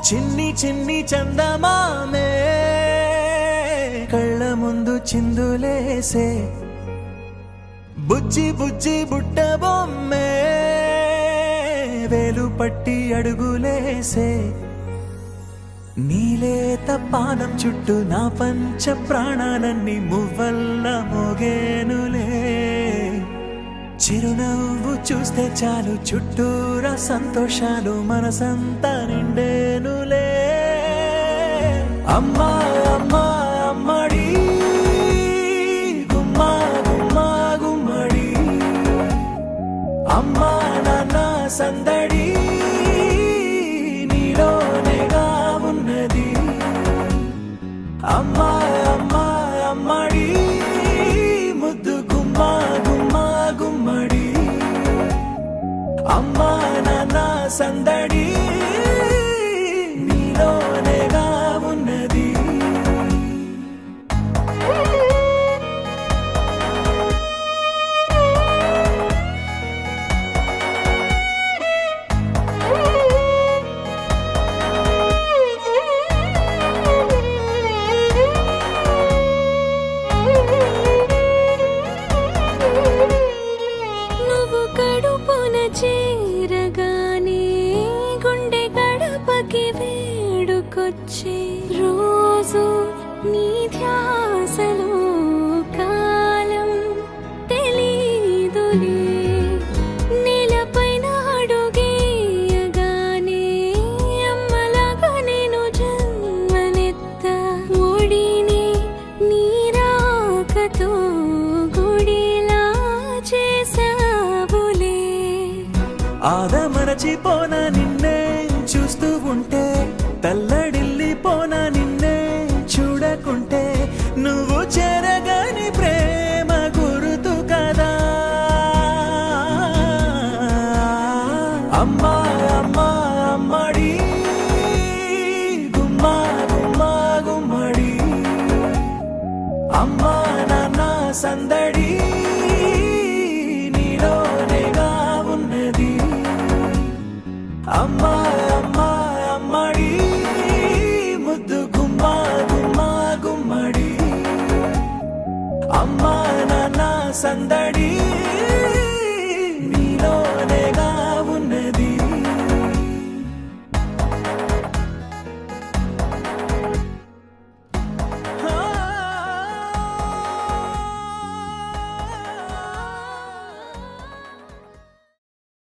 చిన్ని చిన్ని చందమామే కళ్ళ ముందు చిందులేసే బుజ్జి బుజ్జి బుట్ట బొమ్మే వేలు పట్టి అడుగులేసే నీలేత పానం చుట్టూ నా పంచ ప్రాణాలన్నీ మువ్వల్ల మోగేనులే చిరునవ్వు చూస్తే చాలు చుట్టూరా సంతోషాలు మనసంతా నిండేనులే అమ్మా అమ్మా అమ్మడి గుమ్మా గుమ్మా గుమ్మడి అమ్మా నాన్న సందడి నీలోనేగా ఉన్నది అమ్మా అమ్మా అమ్మడి ముద్దు గుమ్మా గుమ్మా గుమ్మడి అమ్మా నాన్న సందడి నీలోనేగా ఉన్నది చేరగానే గుండె గడపకి వేడుకొచ్చే రోజు నీ ధ్యాసలో కాలం తెలీదులే నేలపైన అడుగేయగానే అమ్మలాగా నేను జన్మనెత్త ఒడిని నీ రాకతో గుడిలా చేసావులే ఆదమరచిపోన నిన్నే చూస్తూ ఉంటే తల్లడిల్లిపోన